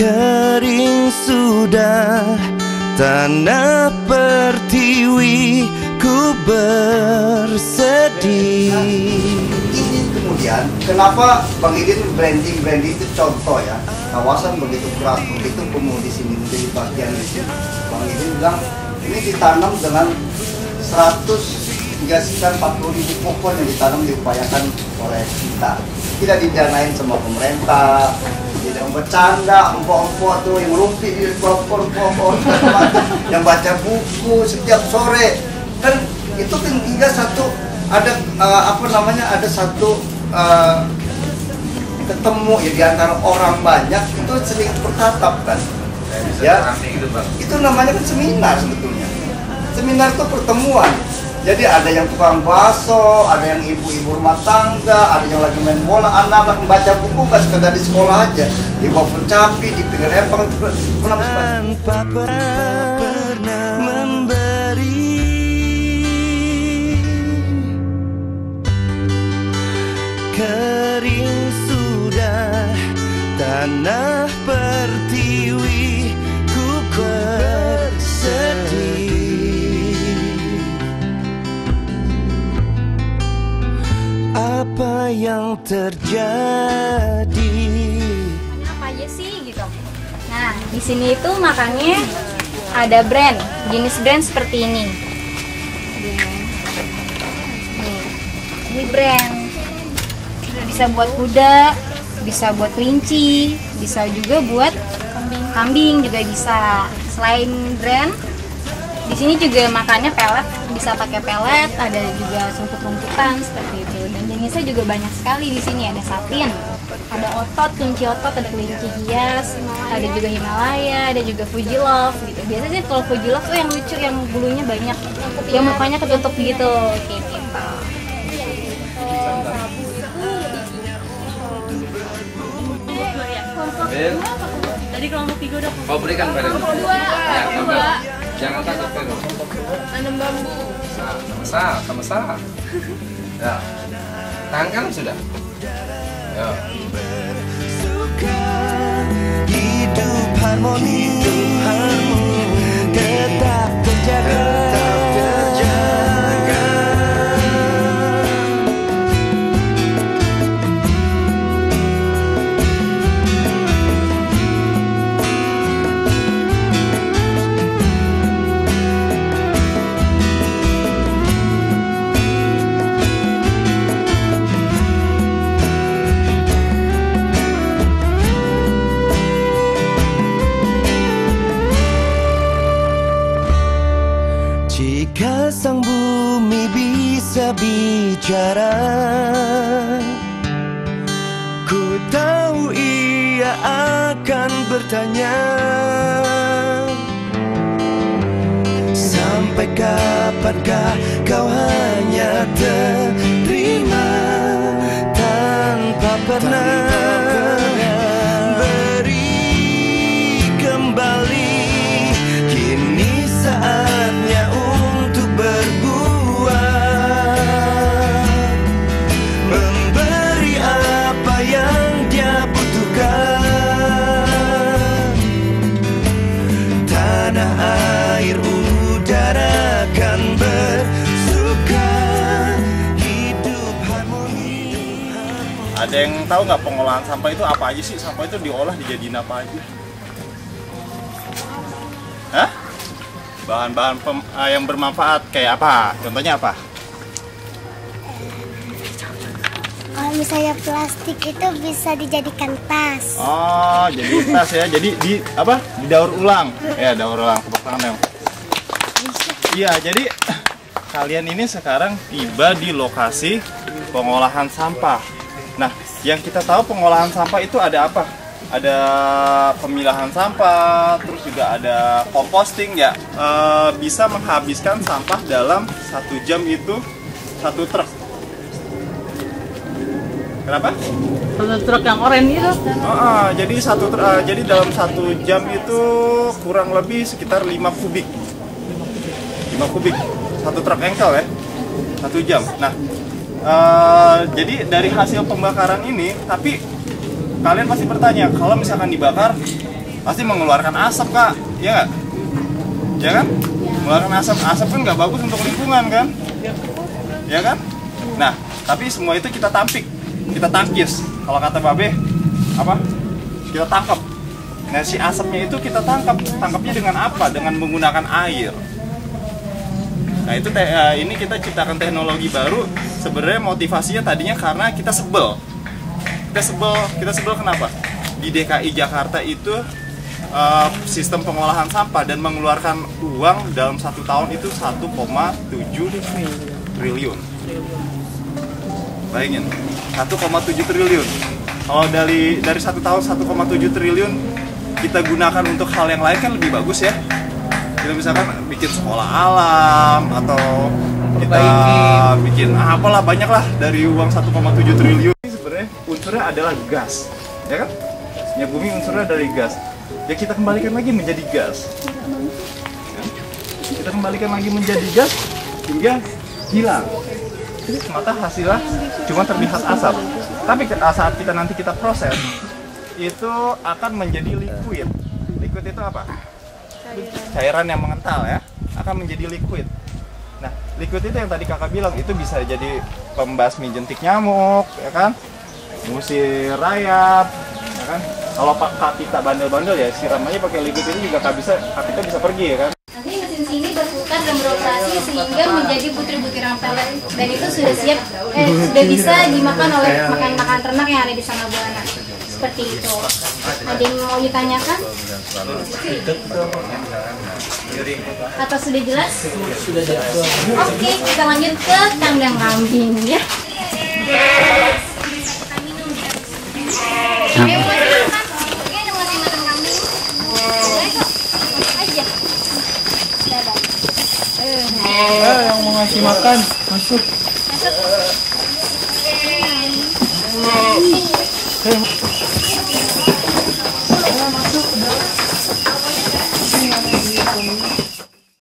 Kering sudah tanah pertiwi, ku bersedih. Ini kemudian kenapa Bang Idin branding itu contoh ya, kawasan begitu keras, begitu kumuh di sini menjadi bagian itu. Bang Idin bilang ini ditanam dengan 100 hingga sekitar 40.000 pohon yang ditanam, diupayakan oleh kita. Tidak didanain sama pemerintah, tidak bercanda, empok-empok tuh yang rumpi di pohon, yang baca buku setiap sore. Dan itu kan hingga satu ada ada satu ketemu ya di antara orang banyak itu sering bertatap kan. Ya, itu namanya kan seminar sebetulnya. Seminar itu pertemuan. Jadi ada yang tukang bakso, ada yang ibu-ibu rumah tangga, ada yang lagi main bola, anak-anak membaca buku nggak sekedar di sekolah aja, di bawah pencapi, di pinggir empang, tanpa pernah memberi. Kering sudah tanah pertiwi, ku bersedih. Apa yang terjadi? Apa aja sih gitu. Nah, di sini itu makannya ada brand, jenis brand seperti ini. Ini brand. Bisa buat kuda, bisa buat kelinci, bisa juga buat kambing juga bisa. Selain brand, di sini juga makannya pelet, bisa pakai pelet, ada juga rumput-rumputan seperti itu. Dan jenisnya juga banyak sekali di sini, ada satin, ada otot, kelinci otot, ada kelinci hias, ada juga Himalaya, ada juga Fuji Love gitu. Biasanya sih kalau Fuji Love tuh yang lucu, yang bulunya banyak, yang mukanya ketutup gitu, kayak gitu. Tadi kelompok 3 udah. Oh, berikan pada kelompok 2. Ya, kelompok. Jangan takut, Pedro. Tanam bambu. Sama-sama. Ya. Tangan kanan sudah. Ya. Suka hidup harmoni, tetap terjaga. Jika sang bumi bisa bicara, ku tahu ia akan bertanya, sampai kapankah kau hanya terima tanpa pernah beri kembali. Kini saatnya untuk berbuat, memberi apa yang dia butuhkan. Tanah air udara kan bersuka, hidup harmoni. Ada yang tahu nggak pengolahan sampah itu apa aja sih? Sampah itu diolah dijadiin apa aja? Hah? Bahan-bahan yang bermanfaat kayak apa? Contohnya apa? Kalau misalnya plastik itu bisa dijadikan tas. Oh, jadi tas ya. Jadi didaur ulang. Ya, daur ulang. Tepuk tangan, Em. Iya, jadi kalian ini sekarang tiba di lokasi pengolahan sampah. Nah, yang kita tahu pengolahan sampah itu ada apa? Ada pemilahan sampah, terus juga ada composting ya. Bisa menghabiskan sampah dalam 1 jam itu 1 truk. Kenapa? 1 truk yang oranye itu. Jadi jadi dalam 1 jam itu kurang lebih sekitar 5 kubik. 5 kubik, 1 truk engkel ya, 1 jam. Nah, jadi dari hasil pembakaran ini, tapi kalian pasti bertanya, kalau misalkan dibakar, pasti mengeluarkan asap Kak, ya nggak? Ya kan? Mengeluarkan asap kan nggak bagus untuk lingkungan kan? Ya kan? Nah, tapi semua itu kita tampik, kita tangkis. Kalau kata Babe, apa? Kita tangkap. Nah, si asapnya itu kita tangkapnya dengan apa? Dengan menggunakan air. Nah, itu ini kita ciptakan teknologi baru. Sebenarnya motivasinya tadinya karena kita sebel. Kita sebel kenapa? Di DKI Jakarta itu sistem pengolahan sampah dan mengeluarkan uang dalam 1 tahun itu 1,7 triliun. Bayangin, 1,7 triliun. Kalau dari 1 tahun 1,7 triliun kita gunakan untuk hal yang lain kan lebih bagus ya. Kita misalkan bikin sekolah alam atau kita bikin apalah, banyak lah dari uang 1,7 triliun. Sebenarnya unsurnya adalah gas, ya kan? Ya, bumi unsurnya dari gas. Ya kita kembalikan lagi menjadi gas. Ya? Kita kembalikan lagi menjadi gas hingga hilang. Jadi semata hasilnya cuma terlihat asap. Tapi saat kita nanti kita proses, itu akan menjadi liquid. Liquid itu apa? Cairan yang mengental ya, akan menjadi liquid. Nah, liquid itu yang tadi kakak bilang, itu bisa jadi pembasmi jentik nyamuk, ya kan? Ngusir rayap, ya kan? Kalau kak kita bandel-bandel ya, siram aja pakai liquid itu juga kak kita bisa pergi, ya kan? Nanti mesin sini berputar dan beroperasi sehingga menjadi butir-butiran pelet, dan itu sudah siap, sudah bisa dimakan oleh makan ternak yang ada di sana buana. Seperti itu. Ada yang mau ditanyakan? Atau sudah jelas? Sudah jelas. Oke, kita lanjut ke kandang kambing ya. Yang mau ngasih makan, masuk.